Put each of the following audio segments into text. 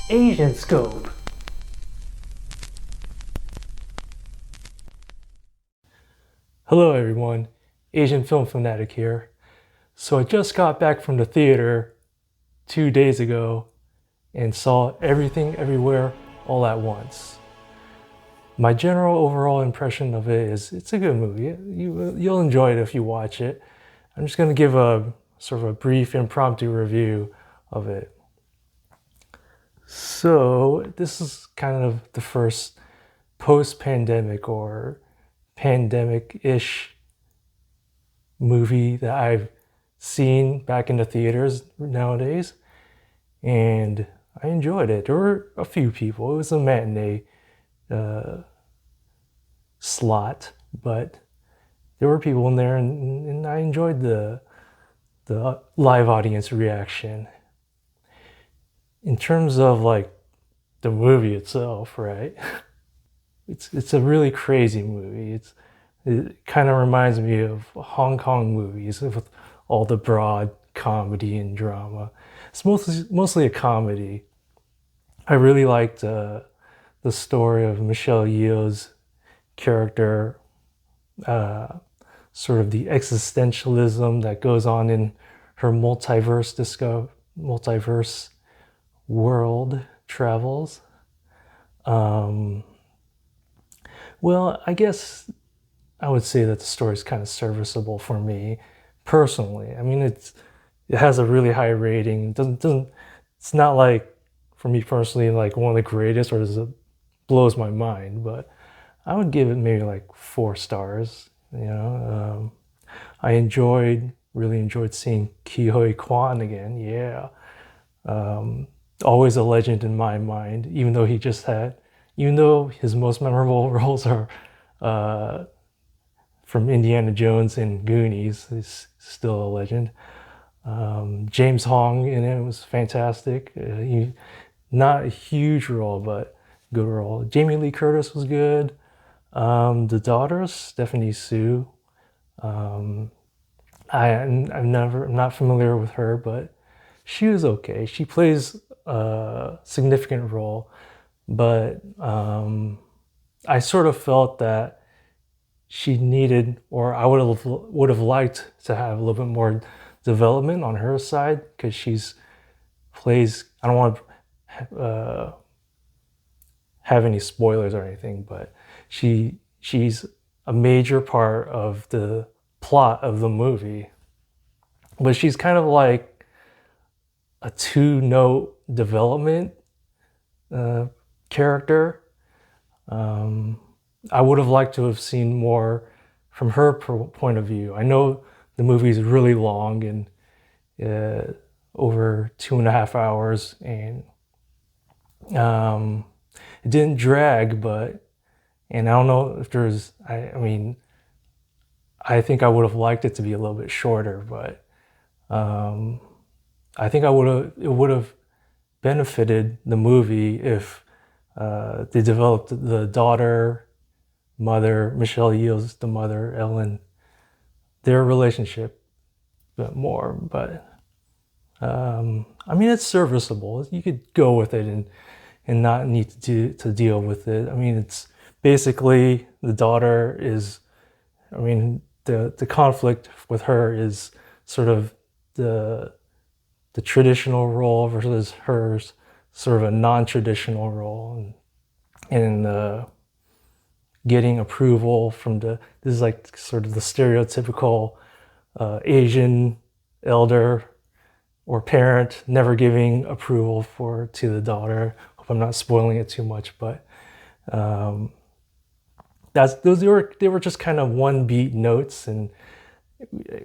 Asian Scope. Hello everyone, Asian Film Fanatic here. So I just got back from the theater 2 days ago and saw Everything Everywhere All at Once. My general overall impression of it is it's a good movie. You'll enjoy it if you watch it. I'm just going to give a sort of a brief impromptu review of it. So this is kind of the first post-pandemic or pandemic-ish movie that I've seen back in the theaters nowadays, and I enjoyed it. There were a few people. It was a matinee slot, but there were people in there, and I enjoyed the live audience reaction. In terms of like the movie itself, right? It's a really crazy movie. It kind of reminds me of Hong Kong movies with all the broad comedy and drama. It's mostly a comedy. I really liked the story of Michelle Yeoh's character, sort of the existentialism that goes on in her multiverse world travels. Well, I guess I would say that the story is kind of serviceable for me personally. I mean, it has a really high rating. It's not like, for me personally, like one of the greatest or it blows my mind, but I would give it maybe like 4 stars. I really enjoyed seeing Quan again. Yeah. Always a legend in my mind, even though his most memorable roles are from Indiana Jones and Goonies, he's still a legend. James Hong in it was fantastic. Not a huge role, but good role. Jamie Lee Curtis was good. The daughters, Stephanie Sue. I'm not familiar with her, but she was okay. She plays a significant role, but I sort of felt that she needed, or I would have liked to have a little bit more development on her side, because I don't want to have any spoilers or anything, but she's a major part of the plot of the movie, but she's kind of like a 2-note development character. I would have liked to have seen more from her point of view. I know the movie is really long and over 2.5 hours, and it didn't drag, and I don't know if there's, I think I would have liked it to be a little bit shorter, but I think it would have benefited the movie if they developed the mother, Michelle Yeoh's the mother, Ellen, their relationship a bit more. But it's serviceable. You could go with it and not need to deal with it. It's basically the daughter is, the conflict with her is sort of the traditional role versus hers sort of a non-traditional role, and getting approval from this is like sort of the stereotypical Asian elder or parent never giving approval to the daughter. Hope I'm not spoiling it too much, but they were just kind of one beat notes, and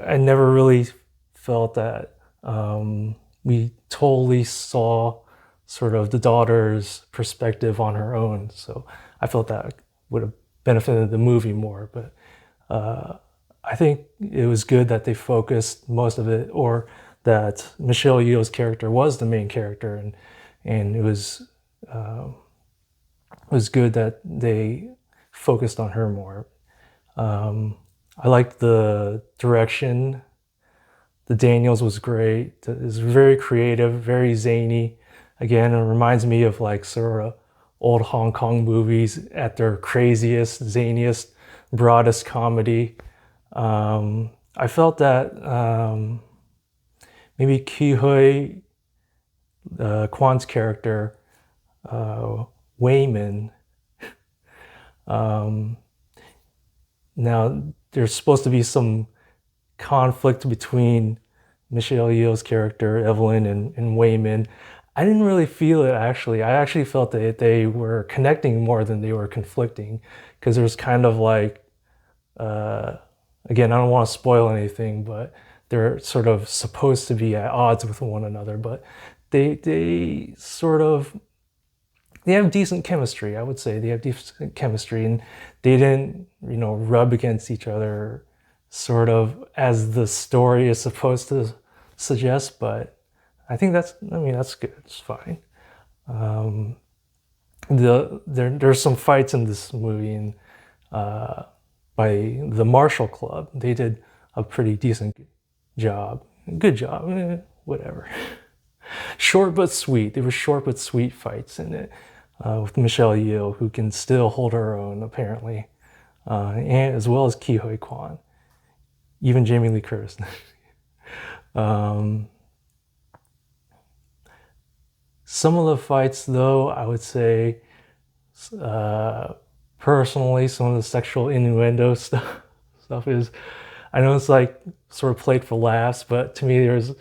I never really felt that we totally saw sort of the daughter's perspective on her own. So I felt that would have benefited the movie more, but I think it was good that they focused most of it, or that Michelle Yeoh's character was the main character, and it was good that they focused on her more. I liked the direction The Daniels was great. It's very creative, very zany. Again, it reminds me of like sort of old Hong Kong movies at their craziest, zaniest, broadest comedy. I felt that maybe Ki-hui, Kwan's character, Wayman. Now, there's supposed to be some conflict between Michelle Yeoh's character, Evelyn, and Wayman. I didn't really feel it actually. I actually felt that they were connecting more than they were conflicting, because there's kind of like, again, I don't want to spoil anything, but they're sort of supposed to be at odds with one another, but they sort of, they have decent chemistry. I would say they have decent chemistry, and they didn't, rub against each other sort of as the story is supposed to suggest, but I think that's good. It's fine. There's some fights in this movie, and by the Marshall Club, they did a pretty decent job. Good job, whatever. Short but sweet. There were short but sweet fights in it, with Michelle Yeoh, who can still hold her own apparently, and as well as Ki-hui Kwan, even Jamie Lee Curtis. Some of the fights, though, I would say, personally, some of the sexual innuendo stuff is, I know it's like sort of played for laughs, but to me, it's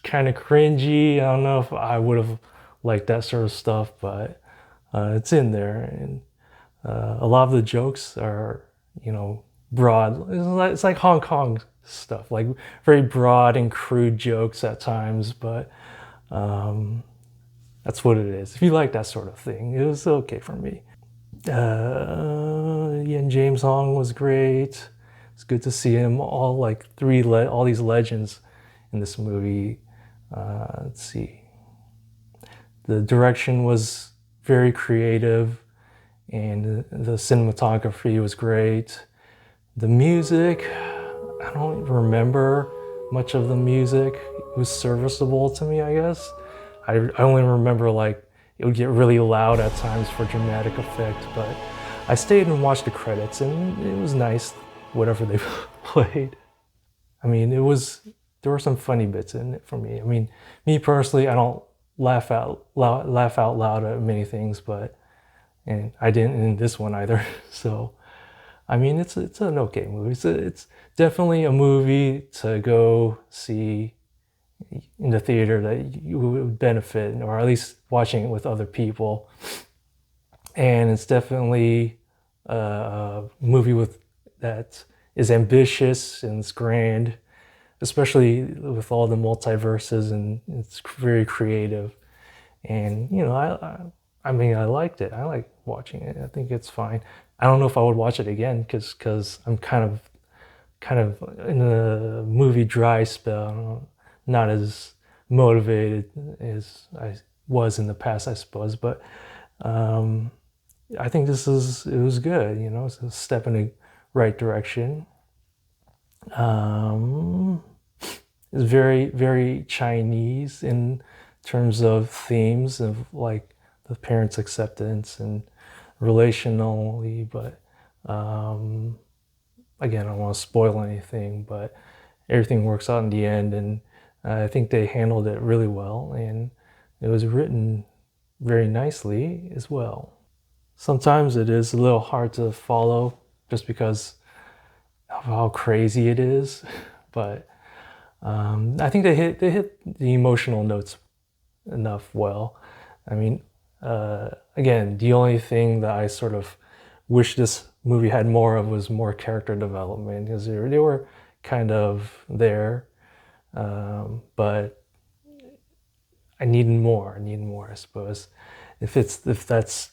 kind of cringy. I don't know if I would have liked that sort of stuff, but it's in there, and a lot of the jokes are, broad. It's like Hong Kong stuff, like very broad and crude jokes at times, but that's what it is. If you like that sort of thing, it was okay for me. Ian James Hong was great. It's good to see him. All like all these legends in this movie. Let's see. The direction was very creative, and the cinematography was great. The music, I don't remember much of the music. It was serviceable to me, I guess. I only remember like it would get really loud at times for dramatic effect, but I stayed and watched the credits, and it was nice, whatever they played. I mean, there were some funny bits in it for me. I mean, me personally, I don't laugh out loud at many things, and I didn't in this one either. So, I mean, it's an okay movie. It's definitely a movie to go see in the theater that you would benefit, or at least watching it with other people. And it's definitely a movie that is ambitious and it's grand, especially with all the multiverses, and it's very creative. And I mean, I liked it. I like watching it. I think it's fine. I don't know if I would watch it again, because I'm kind of in a movie dry spell. Not as motivated as I was in the past, I suppose. But I think it was good. It's a step in the right direction. It's very, very Chinese in terms of themes of like the parents' acceptance and relationally, but again, I don't want to spoil anything, but everything works out in the end, and I think they handled it really well, and it was written very nicely as well. Sometimes it is a little hard to follow just because of how crazy it is, but I think they hit the emotional notes enough well. I mean, again, the only thing that I sort of wish this movie had more of was more character development, because they were kind of there, but I need more. I suppose. If that's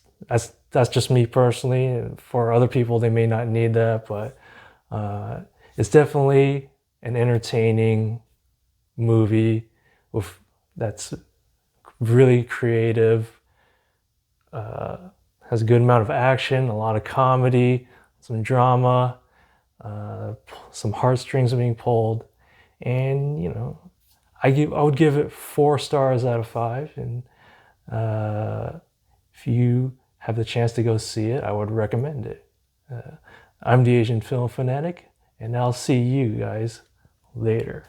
just me personally. For other people, they may not need that, but it's definitely an entertaining movie that's really creative. Has a good amount of action, a lot of comedy, some drama, some heartstrings being pulled, And you know, I would give it 4 stars out of 5. And if you have the chance to go see it, I would recommend it. I'm the Asian Film Fanatic, and I'll see you guys later.